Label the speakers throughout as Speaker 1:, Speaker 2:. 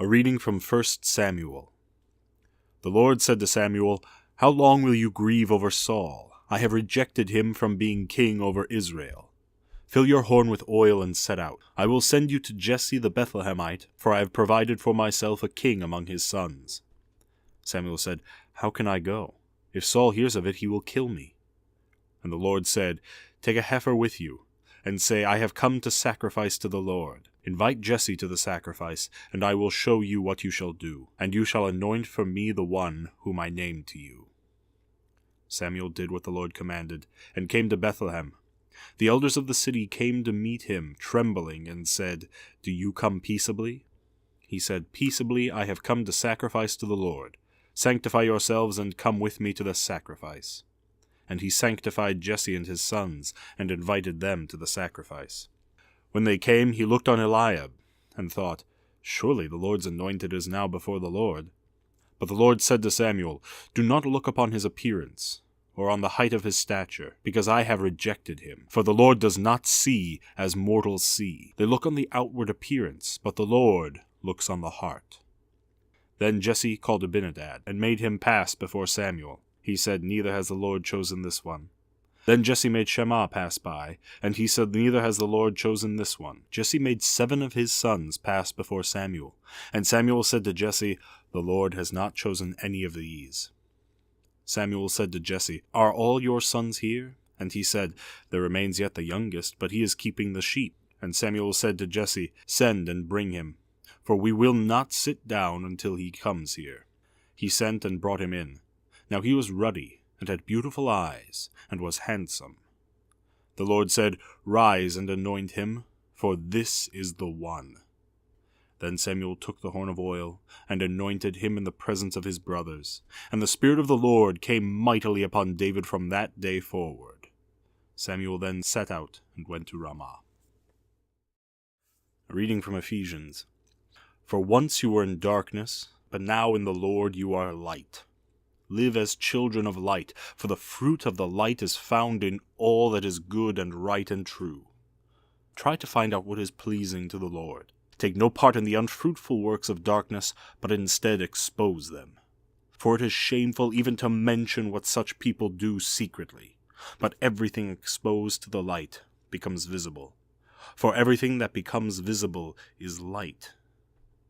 Speaker 1: A reading from 1 Samuel. The Lord said to Samuel, "How long will you grieve over Saul? I have rejected him from being king over Israel. Fill your horn with oil and set out. I will send you to Jesse the Bethlehemite, for I have provided for myself a king among his sons." Samuel said, "How can I go? If Saul hears of it, he will kill me." And the Lord said, "Take a heifer with you, and say, 'I have come to sacrifice to the Lord.' Invite Jesse to the sacrifice, and I will show you what you shall do, and you shall anoint for me the one whom I name to you." Samuel did what the Lord commanded, and came to Bethlehem. The elders of the city came to meet him, trembling, and said, "Do you come peaceably?" He said, "Peaceably I have come to sacrifice to the Lord. Sanctify yourselves and come with me to the sacrifice." And he sanctified Jesse and his sons, and invited them to the sacrifice. When they came, he looked on Eliab, and thought, "Surely the Lord's anointed is now before the Lord." But the Lord said to Samuel, "Do not look upon his appearance, or on the height of his stature, because I have rejected him. For the Lord does not see as mortals see. They look on the outward appearance, but the Lord looks on the heart." Then Jesse called Abinadab, and made him pass before Samuel. He said, "Neither has the Lord chosen this one." Then Jesse made Shammah pass by, and he said, "Neither has the Lord chosen this one." Jesse made 7 of his sons pass before Samuel. And Samuel said to Jesse, "The Lord has not chosen any of these." Samuel said to Jesse, "Are all your sons here?" And he said, "There remains yet the youngest, but he is keeping the sheep." And Samuel said to Jesse, "Send and bring him, for we will not sit down until he comes here." He sent and brought him in. Now he was ruddy, and had beautiful eyes, and was handsome. The Lord said, "Rise and anoint him, for this is the one." Then Samuel took the horn of oil, and anointed him in the presence of his brothers. And the Spirit of the Lord came mightily upon David from that day forward. Samuel then set out and went to Ramah. A reading from Ephesians. For once you were in darkness, but now in the Lord you are light. Live as children of light, for the fruit of the light is found in all that is good and right and true. Try to find out what is pleasing to the Lord. Take no part in the unfruitful works of darkness, but instead expose them. For it is shameful even to mention what such people do secretly. But everything exposed to the light becomes visible. For everything that becomes visible is light.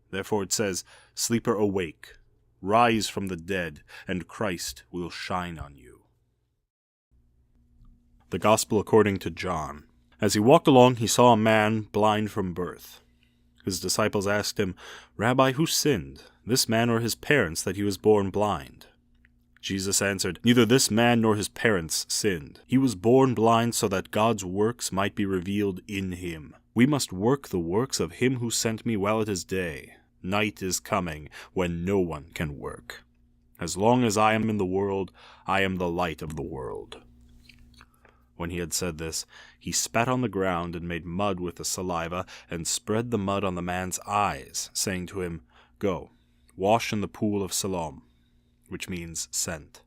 Speaker 1: Therefore it says, "Sleeper, awake. Rise from the dead, and Christ will shine on you." The Gospel according to John. As he walked along, he saw a man blind from birth. His disciples asked him, "Rabbi, who sinned, this man or his parents, that he was born blind?" Jesus answered, "Neither this man nor his parents sinned. He was born blind so that God's works might be revealed in him. We must work the works of him who sent me while it is day. Night is coming when no one can work. As long as I am in the world, I am the light of the world." When he had said this, he spat on the ground and made mud with the saliva and spread the mud on the man's eyes, saying to him, "Go, wash in the pool of Siloam," which means sent.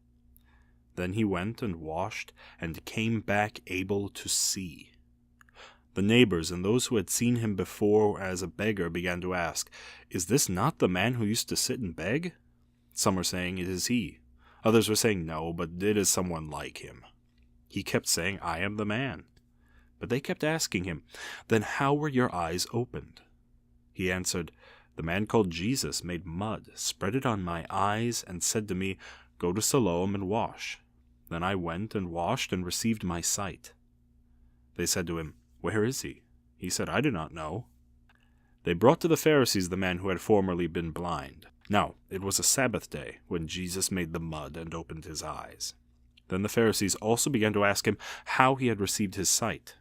Speaker 1: Then he went and washed and came back able to see. The neighbors and those who had seen him before as a beggar began to ask, "Is this not the man who used to sit and beg?" Some were saying, "It is he." Others were saying, "No, but it is someone like him." He kept saying, "I am the man." But they kept asking him, "Then how were your eyes opened?" He answered, "The man called Jesus made mud, spread it on my eyes, and said to me, 'Go to Siloam and wash.' Then I went and washed and received my sight." They said to him, "Where is he?" He said, "I do not know." They brought to the Pharisees the man who had formerly been blind. Now it was a Sabbath day when Jesus made the mud and opened his eyes. Then the Pharisees also began to ask him how he had received his sight.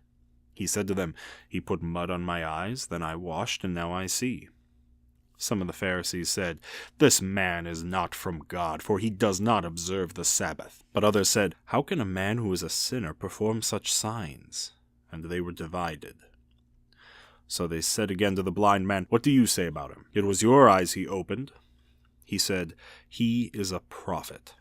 Speaker 1: He said to them, "He put mud on my eyes, then I washed, and now I see." Some of the Pharisees said, "This man is not from God, for he does not observe the Sabbath." But others said, "How can a man who is a sinner perform such signs?" And they were divided. So they said again to the blind man, "What do you say about him? It was your eyes he opened." He said, "He is a prophet."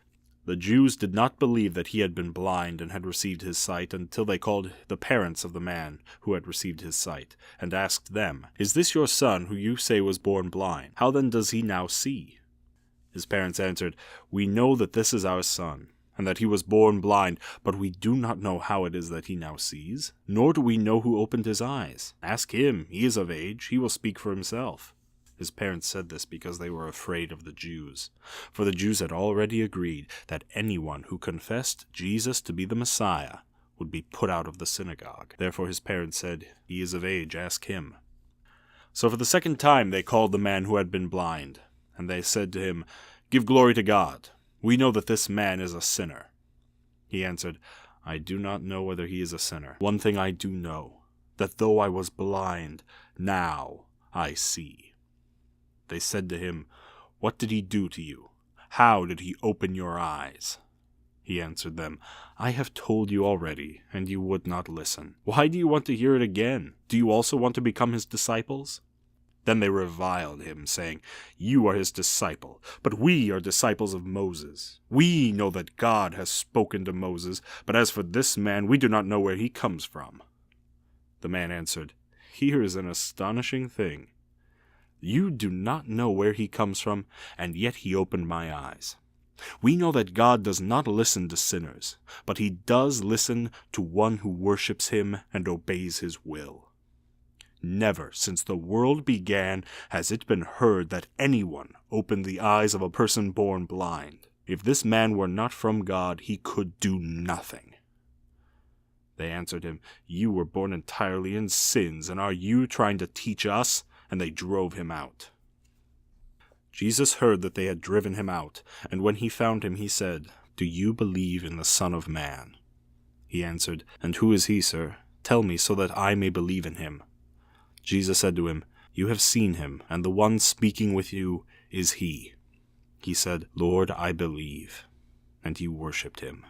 Speaker 1: The Jews did not believe that he had been blind and had received his sight until they called the parents of the man who had received his sight, and asked them, "Is this your son who you say was born blind? How then does he now see?" His parents answered, "We know that this is our son, and that he was born blind, but we do not know how it is that he now sees, nor do we know who opened his eyes. Ask him, he is of age, he will speak for himself." His parents said this because they were afraid of the Jews, for the Jews had already agreed that anyone who confessed Jesus to be the Messiah would be put out of the synagogue. Therefore his parents said, "He is of age, ask him." So for the second time they called the man who had been blind, and they said to him, "Give glory to God. We know that this man is a sinner." He answered, "I do not know whether he is a sinner. One thing I do know, that though I was blind, now I see." They said to him, "What did he do to you? How did he open your eyes?" He answered them, "I have told you already, and you would not listen. Why do you want to hear it again? Do you also want to become his disciples?" Then they reviled him, saying, "You are his disciple, but we are disciples of Moses. We know that God has spoken to Moses, but as for this man, we do not know where he comes from." The man answered, "Here is an astonishing thing. You do not know where he comes from, and yet he opened my eyes. We know that God does not listen to sinners, but he does listen to one who worships him and obeys his will. Never since the world began has it been heard that anyone opened the eyes of a person born blind. If this man were not from God, he could do nothing." They answered him, "You were born entirely in sins, and are you trying to teach us?" And they drove him out. Jesus heard that they had driven him out, and when he found him, he said, "Do you believe in the Son of Man?" He answered, "And who is he, sir? Tell me, so that I may believe in him." Jesus said to him, "You have seen him, and the one speaking with you is he." He said, "Lord, I believe," and he worshipped him.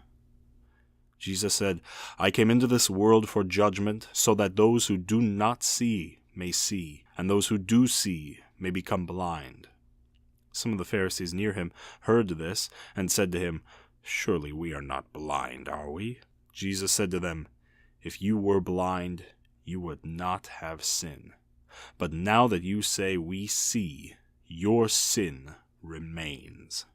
Speaker 1: Jesus said, "I came into this world for judgment, so that those who do not see may see, and those who do see may become blind." Some of the Pharisees near him heard this, and said to him, "Surely we are not blind, are we?" Jesus said to them, "If you were blind, you would not have sin. But now that you say we see, your sin remains."